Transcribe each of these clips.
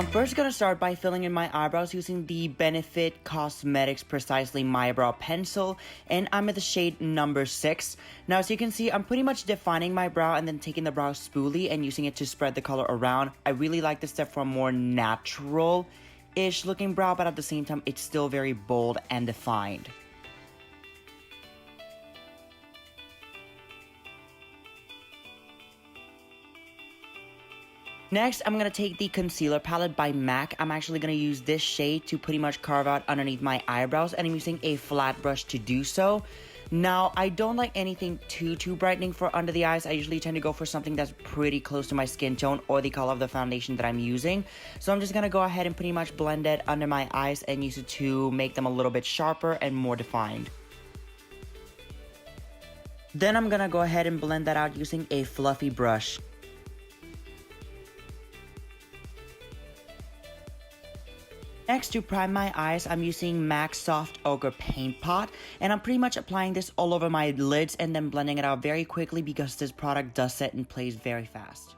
I'm first gonna start by filling in my eyebrows using the Benefit Cosmetics Precisely My Eyebrow Pencil, and I'm at the shade number 6. Now, as you can see, I'm pretty much defining my brow and then taking the brow spoolie and using it to spread the color around. I really like this step for a more natural-ish looking brow, but at the same time, it's still very bold and defined. Next, I'm going to take the concealer palette by M.A.C. I'm actually going to use this shade to pretty much carve out underneath my eyebrows, and I'm using a flat brush to do so. Now, I don't like anything too brightening for under the eyes. I usually tend to go for something that's pretty close to my skin tone or the color of the foundation that I'm using. So I'm just going to go ahead and pretty much blend it under my eyes and use it to make them a little bit sharper and more defined. Then I'm going to go ahead and blend that out using a fluffy brush. Next, to prime my eyes, I'm using M.A.C Soft Ochre Paint Pot, and I'm pretty much applying this all over my lids and then blending it out very quickly because this product does set in place very fast.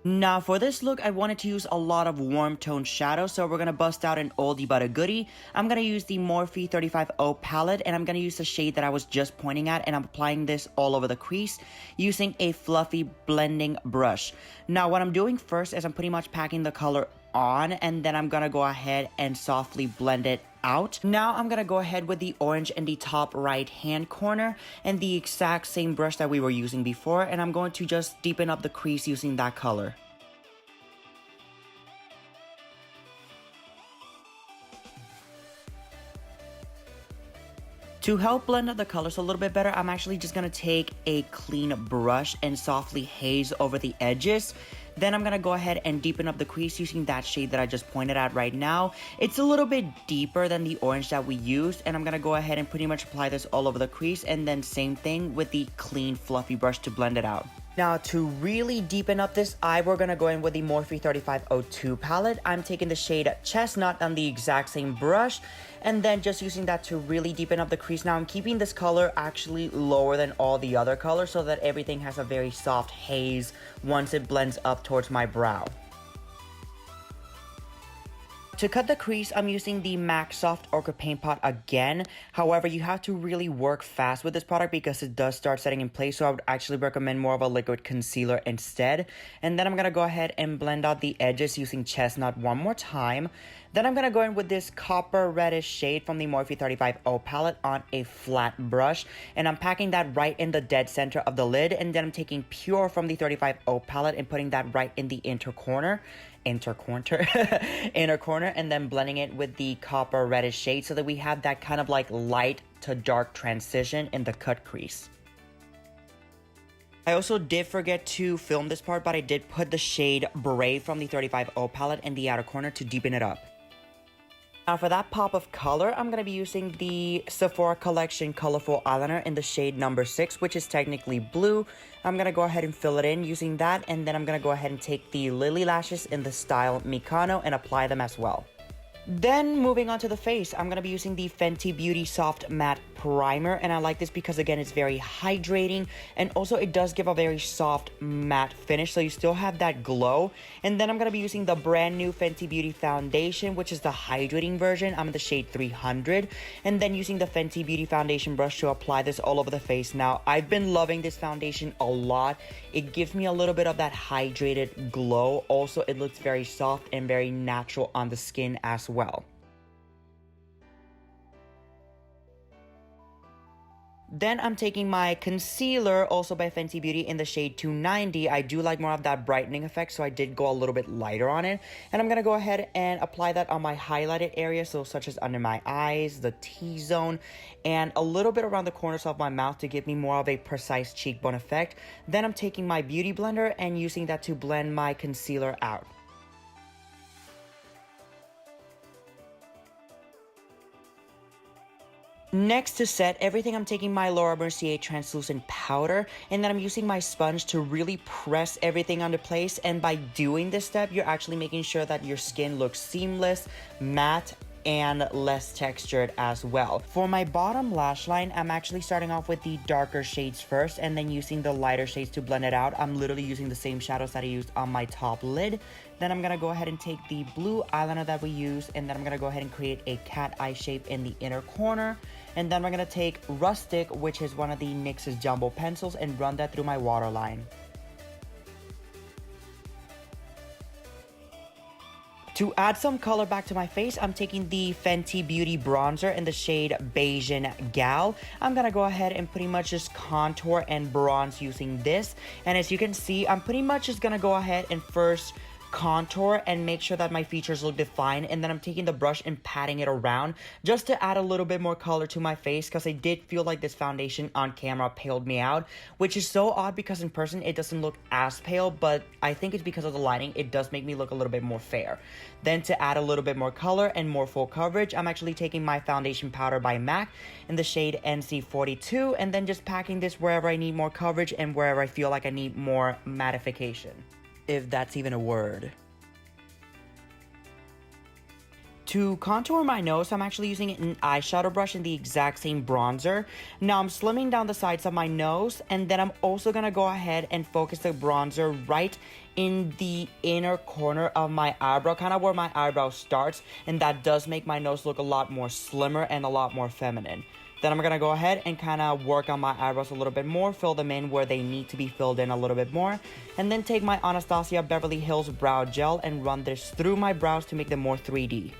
Now, for this look, I wanted to use a lot of warm tone shadows, so we're going to bust out an oldie but a goodie. I'm going to use the Morphe 35O palette, and I'm going to use the shade that I was just pointing at, and I'm applying this all over the crease using a fluffy blending brush. Now, what I'm doing first is I'm pretty much packing the color on, and then I'm going to go ahead and softly blend it out. Now, I'm going to go ahead with the orange in the top right hand corner and the exact same brush that we were using before, and I'm going to just deepen up the crease using that color. To help blend out the colors a little bit better, I'm actually just going to take a clean brush and softly haze over the edges. Then I'm going to go ahead and deepen up the crease using that shade that I just pointed at right now. It's a little bit deeper than the orange that we used, and I'm going to go ahead and pretty much apply this all over the crease, and then same thing with the clean fluffy brush to blend it out. Now, to really deepen up this eye, we're going to go in with the Morphe 3502 palette. I'm taking the shade Chestnut on the exact same brush, and then just using that to really deepen up the crease. Now, I'm keeping this color actually lower than all the other colors so that everything has a very soft haze once it blends up towards my brow. To cut the crease, I'm using the M.A.C Soft Ochre Paint Pot again. However, you have to really work fast with this product because it does start setting in place, so I would actually recommend more of a liquid concealer instead. And then I'm going to go ahead and blend out the edges using Chestnut one more time. Then I'm going to go in with this copper reddish shade from the Morphe 35O palette on a flat brush. And I'm packing that right in the dead center of the lid. And then I'm taking Pure from the 35O palette and putting that right in the inner corner, and then blending it with the copper reddish shade so that we have that kind of like light to dark transition in the cut crease. I also did forget to film this part, but I did put the shade Brave from the 35O palette in the outer corner to deepen it up. Now, for that pop of color, I'm going to be using the Sephora Collection Colorful Eyeliner in the shade number 6, which is technically blue. I'm going to go ahead and fill it in using that, and then I'm going to go ahead and take the Lilly lashes in the style Mykono and apply them as well. Then, moving on to the face, I'm going to be using the Fenty Beauty Soft Matte Primer, and I like this because, again, it's very hydrating, and also it does give a very soft matte finish, so you still have that glow. And then I'm going to be using the brand new Fenty Beauty Foundation, which is the hydrating version. I'm in the shade 300, and then using the Fenty Beauty Foundation brush to apply this all over the face. Now, I've been loving this foundation a lot. It gives me a little bit of that hydrated glow. Also, it looks very soft and very natural on the skin as well. Then I'm taking my concealer, also by Fenty Beauty, in the shade 290. I do like more of that brightening effect, so I did go a little bit lighter on it. And I'm going to go ahead and apply that on my highlighted area, so such as under my eyes, the T-zone, and a little bit around the corners of my mouth to give me more of a precise cheekbone effect. Then I'm taking my beauty blender and using that to blend my concealer out. Next, to set everything, I'm taking my Laura Mercier translucent powder, and then I'm using my sponge to really press everything onto place. And by doing this step, you're actually making sure that your skin looks seamless, matte, and less textured as well. For my bottom lash line, I'm actually starting off with the darker shades first and then using the lighter shades to blend it out. I'm literally using the same shadows that I used on my top lid. Then I'm gonna go ahead and take the blue eyeliner that we used, and then I'm gonna go ahead and create a cat eye shape in the inner corner. And then we're gonna take Rustic, which is one of the NYX's jumbo pencils, and run that through my waterline. To add some color back to my face, I'm taking the Fenty Beauty bronzer in the shade Bajan Gal. I'm gonna go ahead and pretty much just contour and bronze using this. And as you can see, I'm pretty much just gonna go ahead and first contour and make sure that my features look defined, and then I'm taking the brush and patting it around just to add a little bit more color to my face, because I did feel like this foundation on camera paled me out, which is so odd because in person it doesn't look as pale, but I think it's because of the lighting. It does make me look a little bit more fair. Then to add a little bit more color and more full coverage, I'm actually taking my foundation powder by M.A.C in the shade NC42, and then just packing this wherever I need more coverage and wherever I feel like I need more mattification, if that's even a word. To contour my nose, I'm actually using an eyeshadow brush in the exact same bronzer. Now I'm slimming down the sides of my nose, and then I'm also gonna go ahead and focus the bronzer right in the inner corner of my eyebrow, kind of where my eyebrow starts, and that does make my nose look a lot more slimmer and a lot more feminine. Then I'm gonna go ahead and kind of work on my eyebrows a little bit more, fill them in where they need to be filled in a little bit more, and then take my Nastasia Beverly Hills brow gel and run this through my brows to make them more 3D.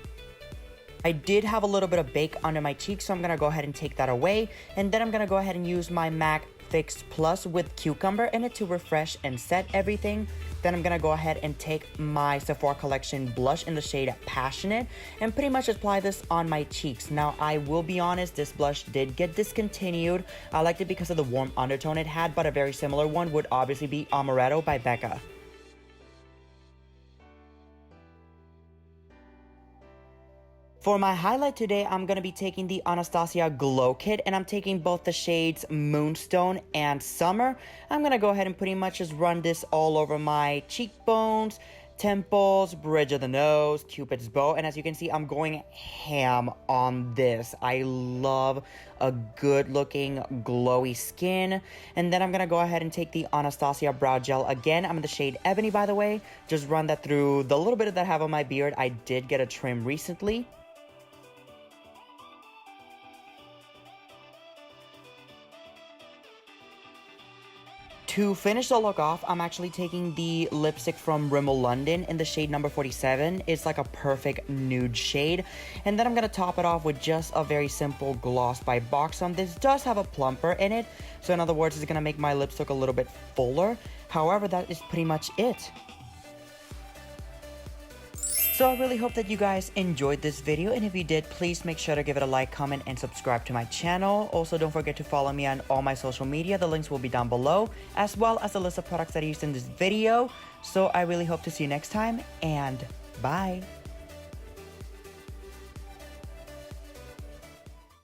I did have a little bit of bake under my cheeks, so I'm gonna go ahead and take that away, and then I'm gonna go ahead and use my M.A.C Fix Plus with cucumber in it to refresh and set everything. Then I'm gonna go ahead and take my Sephora collection blush in the shade Passionate and pretty much apply this on my cheeks. Now, I will be honest, this blush did get discontinued. I liked it because of the warm undertone it had, but a very similar one would obviously be Amaretto by Becca. For my highlight today, I'm going to be taking the Nastasia Glow Kit, and I'm taking both the shades Moonstone and Summer. I'm going to go ahead and pretty much just run this all over my cheekbones, temples, bridge of the nose, Cupid's bow, and as you can see, I'm going ham on this. I love a good looking glowy skin. And then I'm gonna go ahead and take the Nastasia brow gel again. I'm in the shade Ebony, by the way. Just run that through the little bit that I have on my beard. I did get a trim recently. To finish the look off, I'm actually taking the lipstick from Rimmel London in the shade number 47. It's like a perfect nude shade. And then I'm going to top it off with just a very simple gloss by Boxom. This does have a plumper in it, so in other words, it's going to make my lips look a little bit fuller. However, that is pretty much it. So I really hope that you guys enjoyed this video, and if you did, please make sure to give it a like, comment, and subscribe to my channel. Also, don't forget to follow me on all my social media. The links will be down below, as well as a list of products that I used in this video. So I really hope to see you next time, and bye!